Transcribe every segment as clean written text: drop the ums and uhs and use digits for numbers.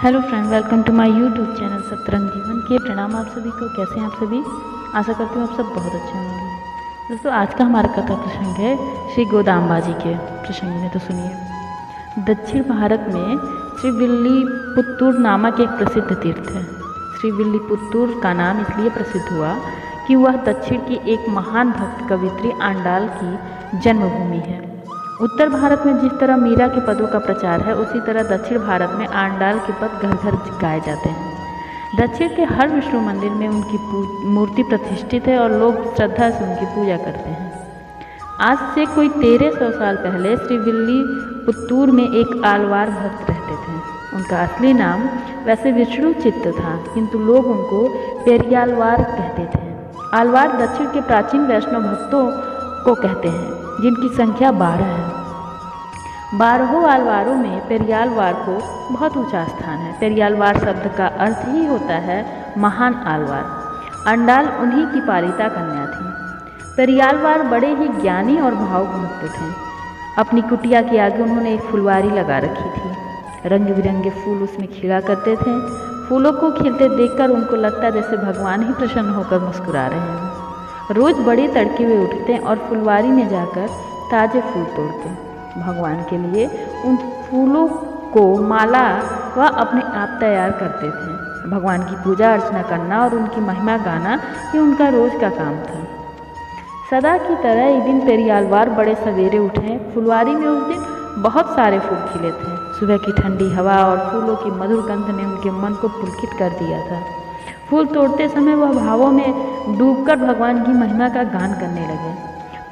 Hello friend, welcome to my YouTube channel Satrang Jeevan के। प्रणाम आप सभी को। कैसे हैं आप सभी? आशा करती हूँ आप सब बहुत अच्छे होंगे। दोस्तों, आज का हमारा कथा प्रसंग है श्री गोदाम्बा जी के प्रसंग में। तो सुनिए। दक्षिण भारत में श्रीविल्लीपुत्तूर नामक एक प्रसिद्ध तीर्थ है। श्रीविल्लीपुत्तूर का नाम इसलिए प्रसिद्ध हुआ कि वह दक्षिण की एक महान भक्त कवित्री आंडाल की जन्मभूमि है। उत्तर भारत में जिस तरह मीरा के पदों का प्रचार है, उसी तरह दक्षिण भारत में आंडाल के पद घर घर गाए जाते हैं। दक्षिण के हर विष्णु मंदिर में उनकी मूर्ति प्रतिष्ठित है और लोग श्रद्धा से उनकी पूजा करते हैं। आज से कोई 1300 साल पहले श्रीविल्लीपुत्तूर में एक आलवार भक्त रहते थे। उनका असली नाम वैसे विष्णु चित्त था, किंतु लोग उनको पेरियालवार कहते थे। आलवार दक्षिण के प्राचीन वैष्णव भक्तों को कहते हैं, जिनकी संख्या 12 है। 12 आलवारों में पेरियालवार को बहुत ऊंचा स्थान है। पेरियालवार शब्द का अर्थ ही होता है महान आलवार। आंडाल उन्हीं की पालिता कन्या थी। पेरियालवार बड़े ही ज्ञानी और भावभक्त थे। अपनी कुटिया के आगे उन्होंने एक फुलवारी लगा रखी थी। रंग बिरंगे फूल उसमें खिला करते थे। फूलों को खिलते देखकर उनको लगता जैसे भगवान ही प्रसन्न होकर मुस्कुरा रहे हैं। रोज बड़ी तड़के वे उठते और फुलवारी में जाकर ताजे फूल तोड़ते। भगवान के लिए उन फूलों को माला वह अपने आप तैयार करते थे। भगवान की पूजा अर्चना करना और उनकी महिमा गाना ये उनका रोज का काम था। सदा की तरह एक दिन पेरियालवार बड़े सवेरे उठे। फुलवारी में उस दिन बहुत सारे फूल खिले थे। सुबह की ठंडी हवा और फूलों की मधुर गंध ने उनके मन को पुलकित कर दिया था। फूल तोड़ते समय वह भावों में डूबकर भगवान की महिमा का गान करने लगे।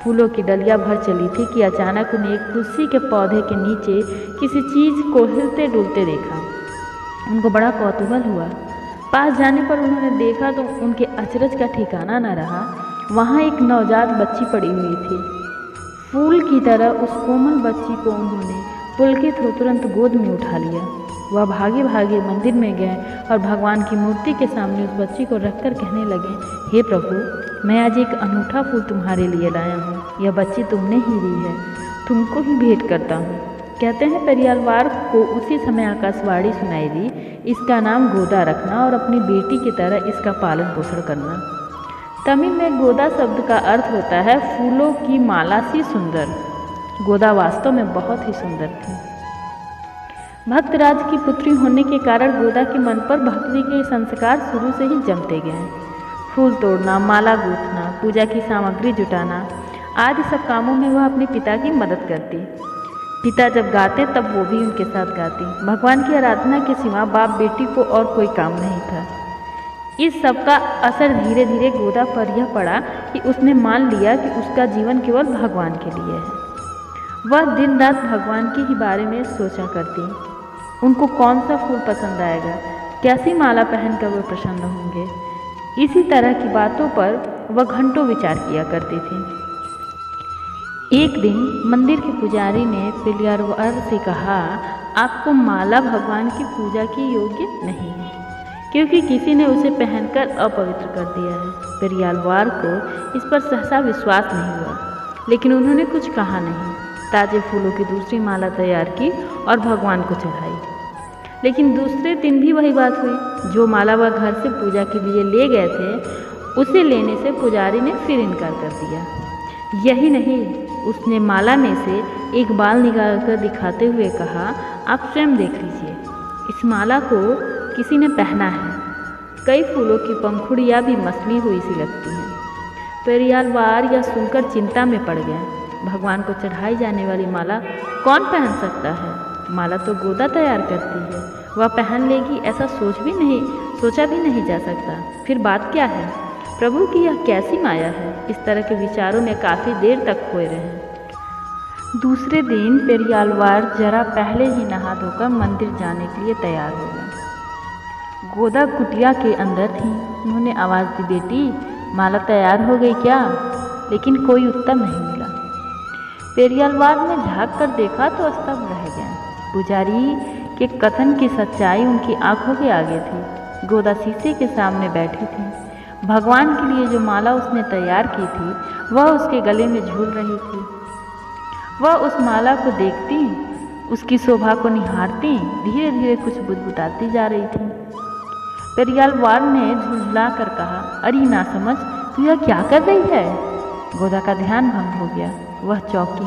फूलों की डलियां भर चली थी कि अचानक उन्हें एक तुलसी के पौधे के नीचे किसी चीज़ को हिलते डुलते देखा। उनको बड़ा कौतूहल हुआ। पास जाने पर उन्होंने देखा तो उनके अचरज का ठिकाना न रहा। वहाँ एक नवजात बच्ची पड़ी हुई थी। फूल की तरह उस कोमल बच्ची को उन्होंने पुलकित हो तुरंत गोद में उठा लिया। वह भागे भागे मंदिर में गए और भगवान की मूर्ति के सामने उस बच्ची को रखकर कहने लगे, हे प्रभु, मैं आज एक अनूठा फूल तुम्हारे लिए लाया हूँ। यह बच्ची तुमने ही दी है, तुमको ही भेंट करता हूँ। कहते हैं पेरियालवार को उसी समय आकाशवाणी सुनाई दी, इसका नाम गोदा रखना और अपनी बेटी की तरह इसका पालन पोषण करना। तमिल में गोदा शब्द का अर्थ होता है फूलों की माला सी सुंदर। गोदा वास्तव में बहुत ही सुंदर थी। भक्तराज की पुत्री होने के कारण गोदा के मन पर भक्ति के संस्कार शुरू से ही जमते गए। फूल तोड़ना, माला गूंथना, पूजा की सामग्री जुटाना आदि सब कामों में वह अपने पिता की मदद करती। पिता जब गाते तब वो भी उनके साथ गाती। भगवान की आराधना के सिवा बाप बेटी को और कोई काम नहीं था। इस सब का असर धीरे धीरे गोदा पर यह पड़ा कि उसने मान लिया कि उसका जीवन केवल भगवान के लिए है। वह दिन रात भगवान के ही बारे में सोचा करती। उनको कौन सा फूल पसंद आएगा, कैसी माला पहनकर वह प्रसन्न होंगे, इसी तरह की बातों पर वह घंटों विचार किया करती थी। एक दिन मंदिर के पुजारी ने पेरियालवार से कहा, आपको माला भगवान की पूजा की योग्य नहीं है, क्योंकि किसी ने उसे पहनकर अपवित्र कर दिया है। पेरियालवार को इस पर सहसा विश्वास नहीं हुआ, लेकिन उन्होंने कुछ कहा नहीं। ताजे फूलों की दूसरी माला तैयार की और भगवान को चढ़ाई। लेकिन दूसरे दिन भी वही बात हुई। जो माला वह घर से पूजा के लिए ले गए थे, उसे लेने से पुजारी ने फिर इनकार कर दिया। यही नहीं, उसने माला में से एक बाल निकालकर दिखाते हुए कहा, आप स्वयं देख लीजिए, इस माला को किसी ने पहना है। कई फूलों की पंखुड़ियाँ भी मसली हुई सी लगती हैं। पेरियालवार यह सुनकर चिंता में पड़ गए। भगवान को चढ़ाई जाने वाली माला कौन पहन सकता है? माला तो गोदा तैयार करती है, वह पहन लेगी ऐसा सोचा भी नहीं जा सकता। फिर बात क्या है? प्रभु की यह कैसी माया है? इस तरह के विचारों में काफ़ी देर तक खोए रहे। दूसरे दिन पेरियालवार जरा पहले ही नहा धोकर मंदिर जाने के लिए तैयार हो गए। गोदा कुटिया के अंदर थी। उन्होंने आवाज़ दी, बेटी, माला तैयार हो गई क्या? लेकिन कोई उत्तर नहीं मिला। पेरियालवार ने झाँक कर देखा तो स्तब्ध रह गया। पुजारी के कथन की सच्चाई उनकी आंखों के आगे थी। गोदा शीशे के सामने बैठी थी। भगवान के लिए जो माला उसने तैयार की थी, वह उसके गले में झूल रही थी। वह उस माला को देखती उसकी शोभा को निहारती धीरे धीरे कुछ बुदबुदाती जा रही थी। पेरियालवार ने झुंझला कर कहा, अरे ना समझ, तू यह क्या कर रही है? गोदा का ध्यान भंग हो गया। वह चौंकी,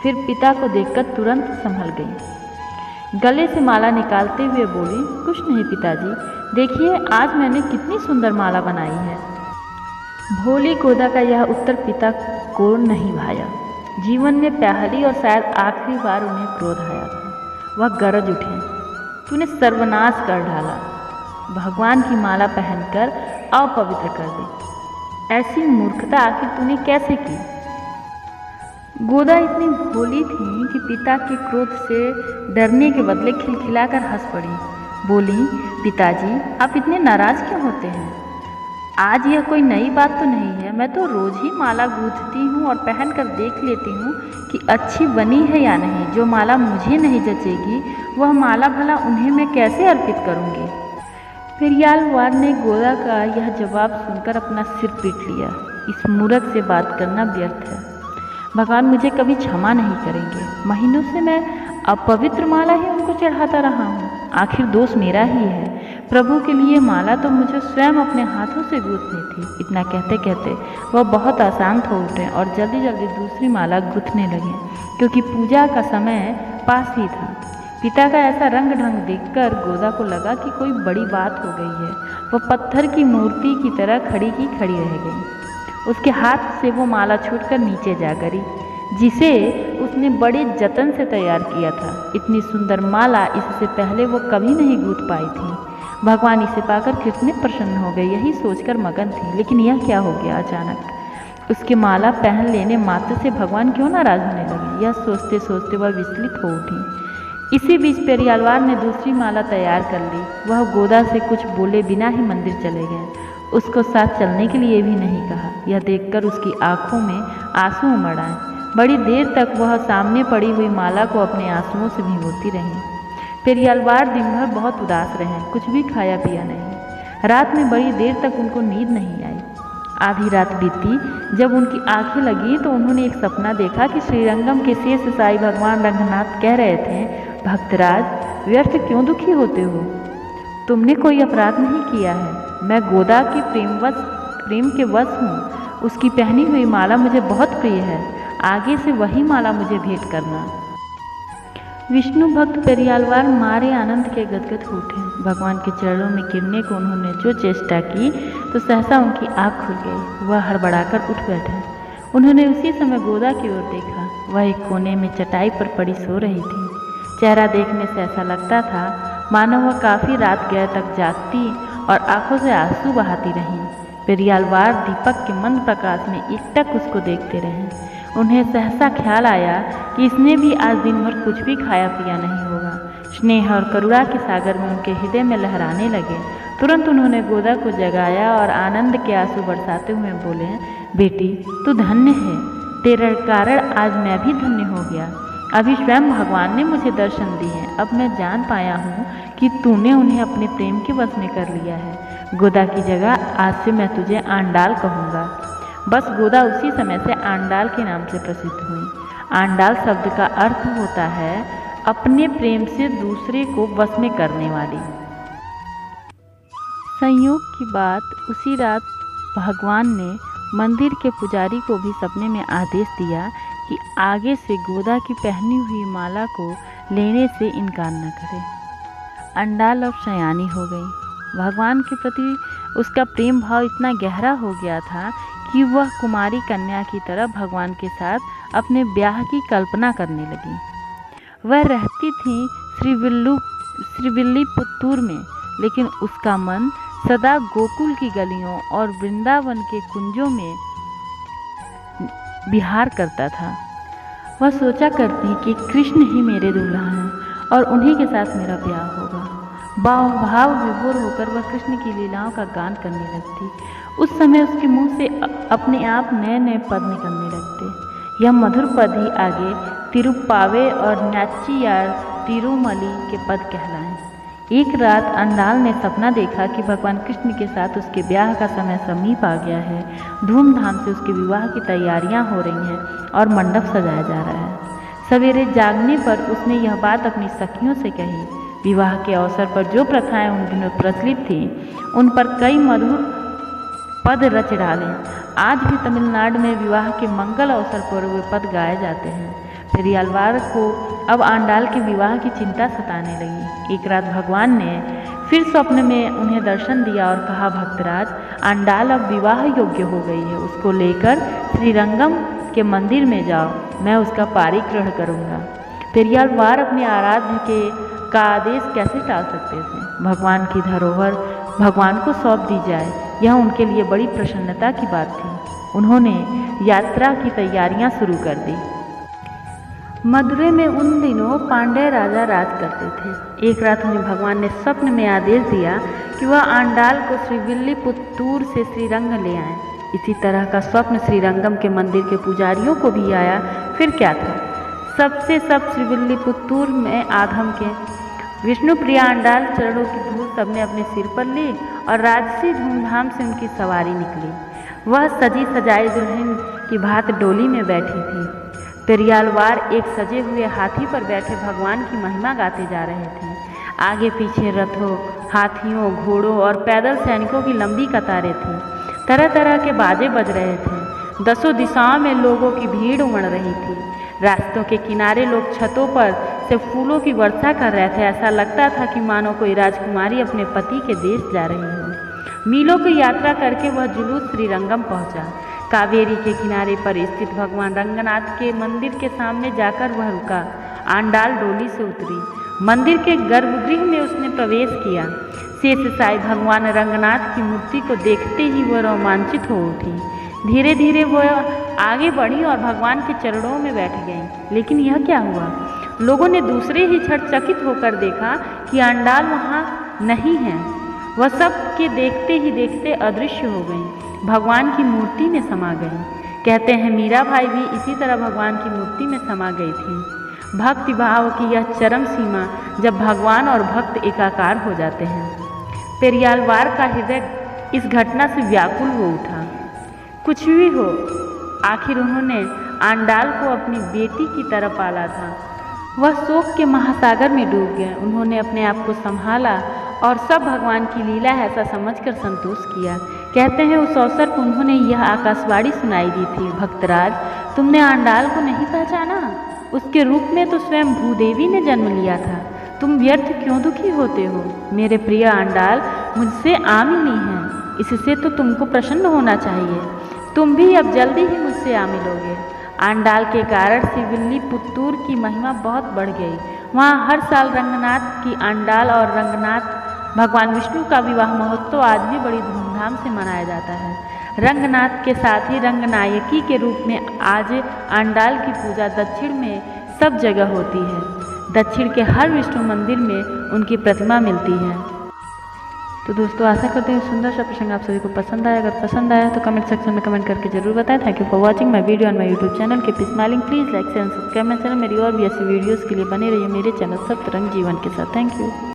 फिर पिता को देखकर तुरंत संभल गई। गले से माला निकालते हुए बोली, कुछ नहीं पिताजी, देखिए आज मैंने कितनी सुंदर माला बनाई है। भोली गोदा का यह उत्तर पिता को नहीं भाया। जीवन में पहली और शायद आखिरी बार उन्हें क्रोध आया था। वह गरज उठे, तूने सर्वनाश कर डाला, भगवान की माला पहनकर अपवित्र कर दी। ऐसी मूर्खता आखिर तूने कैसे की? गोदा इतनी भोली थी कि पिता के क्रोध से डरने के बदले खिलखिलाकर हंस पड़ी। बोली, पिताजी आप इतने नाराज क्यों होते हैं? आज यह कोई नई बात तो नहीं है। मैं तो रोज ही माला गूंथती हूँ और पहन कर देख लेती हूँ कि अच्छी बनी है या नहीं। जो माला मुझे नहीं जचेगी वह माला भला उन्हें मैं कैसे अर्पित करूँगी? पेरियालवार ने गोदा का यह जवाब सुनकर अपना सिर पीट लिया। इस मूर्ख से बात करना व्यर्थ है। भगवान मुझे कभी क्षमा नहीं करेंगे। महीनों से मैं अपवित्र माला ही उनको चढ़ाता रहा हूँ। आखिर दोष मेरा ही है। प्रभु के लिए माला तो मुझे स्वयं अपने हाथों से गूंथनी थी। इतना कहते कहते वह बहुत अशांत हो उठे और जल्दी जल्दी दूसरी माला गूंथने लगे, क्योंकि पूजा का समय पास ही था। पिता का ऐसा रंग ढंग देखकर गोदा को लगा कि कोई बड़ी बात हो गई है। वह पत्थर की मूर्ति की तरह खड़ी की खड़ी रह गई। उसके हाथ से वो माला छूटकर नीचे जा गिरी, जिसे उसने बड़े जतन से तैयार किया था। इतनी सुंदर माला इससे पहले वो कभी नहीं गूंथ पाई थी। भगवान इसे पाकर कितने प्रसन्न हो गए, यही सोचकर मगन थी। लेकिन यह क्या हो गया? अचानक उसकी माला पहन लेने मात्र से भगवान क्यों नाराज होने लगे? यह सोचते सोचते वह विचलित हो उठी। इसी बीच पेरियालवार ने दूसरी माला तैयार कर ली। वह गोदा से कुछ बोले बिना ही मंदिर चले गए। उसको साथ चलने के लिए भी नहीं कहा। यह देखकर उसकी आंखों में आंसू उमड़ आए। बड़ी देर तक वह सामने पड़ी हुई माला को अपने आंसुओं से भिगोती रही। पेरियालवार दिन भर बहुत उदास रहे, कुछ भी खाया पिया नहीं। रात में बड़ी देर तक उनको नींद नहीं आई। आधी रात बीती, जब उनकी आंखें लगी तो उन्होंने एक सपना देखा कि श्रीरंगम के शेष साई भगवान रंगनाथ कह रहे थे, भक्तराज व्यर्थ क्यों दुखी होते हो? तुमने कोई अपराध नहीं किया है। मैं गोदा के प्रेम के वश हूँ। उसकी पहनी हुई माला मुझे बहुत प्रिय है। आगे से वही माला मुझे भेंट करना। विष्णु भक्त पेरियालवार मारे आनंद के गदगद उठे। भगवान के चरणों में गिरने को उन्होंने जो चेष्टा की तो सहसा उनकी आँख खुल गई। वह हड़बड़ाकर उठ बैठे। उन्होंने उसी समय गोदा की ओर देखा। वह एक कोने में चटाई पर पड़ी सो रही थी। चेहरा देखने से ऐसा लगता था मानो वह काफ़ी रात गए तक जागती और आंखों से आंसू बहाती रहीं। पेरियालवार दीपक के मंद प्रकाश में एकटक उसको देखते रहे। उन्हें सहसा ख्याल आया कि इसने भी आज दिन भर कुछ भी खाया पिया नहीं होगा। स्नेह और करुणा के सागर में उनके हृदय में लहराने लगे। तुरंत उन्होंने गोदा को जगाया और आनंद के आंसू बरसाते हुए बोले, बेटी तू धन्य है। तेरे कारण आज मैं भी धन्य हो गया। अभी स्वयं भगवान ने मुझे दर्शन दिए हैं। अब मैं जान पाया हूँ कि तूने उन्हें अपने प्रेम के वश में कर लिया है। गोदा की जगह आज से मैं तुझे आंडाल कहूँगा। बस गोदा उसी समय से आंडाल के नाम से प्रसिद्ध हुई। आंडाल शब्द का अर्थ होता है अपने प्रेम से दूसरे को वश में करने वाली। संयोग की बात, उसी रात भगवान ने मंदिर के पुजारी को भी सपने में आदेश दिया कि आगे से गोदा की पहनी हुई माला को लेने से इनकार न करे। अंडाल अब सयानी हो गई। भगवान के प्रति उसका प्रेम भाव इतना गहरा हो गया था कि वह कुमारी कन्या की तरह भगवान के साथ अपने ब्याह की कल्पना करने लगी। वह रहती थी श्रीविल्लीपुत्तूर में, लेकिन उसका मन सदा गोकुल की गलियों और वृंदावन के कुंजों में विहार करता था। वह सोचा करती कि कृष्ण ही मेरे दूल्हा हैं और उन्हीं के साथ मेरा ब्याह होगा। भाव विभोर होकर वह कृष्ण की लीलाओं का गान करने लगती। उस समय उसके मुंह से अपने आप नए नए पद निकलने लगते। यह मधुर पद ही आगे तिरुप्पावे और नाचियार तिरुमली के पद कहलाएं। एक रात अंडाल ने सपना देखा कि भगवान कृष्ण के साथ उसके ब्याह का समय समीप आ गया है। धूमधाम से उसके विवाह की तैयारियां हो रही हैं और मंडप सजाया जा रहा है। सवेरे जागने पर उसने यह बात अपनी सखियों से कही। विवाह के अवसर पर जो प्रथाएं उन दिनों प्रचलित थीं, उन पर कई मधुर पद रच डाले। आज भी तमिलनाडु में विवाह के मंगल अवसर पर वे पद गाए जाते हैं। पेरियालवार को अब आंडाल के विवाह की चिंता सताने लगी। एक रात भगवान ने फिर स्वप्न में उन्हें दर्शन दिया और कहा, भक्तराज, आंडाल अब विवाह योग्य हो गई है। उसको लेकर श्रीरंगम के मंदिर में जाओ, मैं उसका पारिग्रहण करूँगा। पेरियालवार अपने आराध्य का आदेश कैसे टाल सकते थे। भगवान की धरोहर भगवान को सौंप दी जाए, यह उनके लिए बड़ी प्रसन्नता की बात थी। उन्होंने यात्रा की तैयारियां शुरू कर दी। मदुरै में उन दिनों पांड्य राजा राज करते थे। एक रात उन्हें भगवान ने स्वप्न में आदेश दिया कि वह आंडाल को श्रीविल्लीपुत्तूर से श्रीरंग ले आए। इसी तरह का स्वप्न श्रीरंगम के मंदिर के पुजारियों को भी आया। फिर क्या था, सबसे सब श्रीविल्लीपुत्तूर में आधम के विष्णुप्रिया आंडाल चरणों की धूल सबने अपने सिर पर ली और राजसी धूमधाम से उनकी सवारी निकली। वह सजी सजाई दुल्हन की भांति डोली में बैठी थी। पेरियालवार एक सजे हुए हाथी पर बैठे भगवान की महिमा गाते जा रहे थे। आगे पीछे रथों, हाथियों, घोड़ों और पैदल सैनिकों की लंबी कतारें थीं। तरह तरह के बाजे बज रहे थे। दसों दिशाओं में लोगों की भीड़ उमड़ रही थी। रास्तों के किनारे लोग छतों पर से फूलों की वर्षा कर रहे थे। ऐसा लगता था कि मानो कोई राजकुमारी अपने पति के देश जा रही हो। मीलों की यात्रा करके वह जुलूस श्रीरंगम पहुंचा। कावेरी के किनारे पर स्थित भगवान रंगनाथ के मंदिर के सामने जाकर वह रुका। आंडाल डोली से उतरी। मंदिर के गर्भगृह में उसने प्रवेश किया। शेषशायी भगवान रंगनाथ की मूर्ति को देखते ही वह रोमांचित हो उठी। धीरे धीरे वह आगे बढ़ी और भगवान के चरणों में बैठ गई। लेकिन यह क्या हुआ? लोगों ने दूसरे ही क्षण चकित होकर देखा कि आंडाल वहाँ नहीं है। वह सब के देखते ही देखते अदृश्य हो गई, भगवान की मूर्ति में समा गई। कहते हैं मीरा भाई भी इसी तरह भगवान की मूर्ति में समा गई थी। भक्ति भाव की यह चरम सीमा जब भगवान और भक्त एकाकार हो जाते हैं। पेरियालवार का हृदय इस घटना से व्याकुल हो उठा। कुछ भी हो, आखिर उन्होंने आंडाल को अपनी बेटी की तरह पाला था। वह शोक के महासागर में डूब गए। उन्होंने अपने आप को संभाला और सब भगवान की लीला है ऐसा समझकर संतोष किया। कहते हैं उस अवसर पर उन्होंने यह आकाशवाणी सुनाई दी थी, भक्तराज, तुमने आंडाल को नहीं पहचाना? उसके रूप में तो स्वयं भूदेवी ने जन्म लिया था। तुम व्यर्थ क्यों दुखी होते हो? मेरे प्रिय आंडाल मुझसे आ मिली हैं, इससे तो तुमको प्रसन्न होना चाहिए। तुम भी अब जल्दी ही मुझसे आ मिलोगे। आंडाल के कारण श्रीविल्लीपुत्तूर की महिमा बहुत बढ़ गई। वहाँ हर साल रंगनाथ की आंडाल और रंगनाथ भगवान विष्णु का विवाह महोत्सव आज भी बड़ी धूमधाम से मनाया जाता है। रंगनाथ के साथ ही रंगनायकी के रूप में आज आंडाल की पूजा दक्षिण में सब जगह होती है। दक्षिण के हर विष्णु मंदिर में उनकी प्रतिमा मिलती है। तो दोस्तों आशा करते हैं सुंदर सा प्रसंग आप सभी को पसंद आया। अगर पसंद आया तो कमेंट सेक्शन में कमेंट करके जरूर बताएं। Thank you for watching my video on my YouTube channel. Keep smiling, please like share and subscribe my channel. मेरी और भी ऐसी वीडियोस के लिए बने रहिए मेरे चैनल सतरंग जीवन के साथ। Thank you.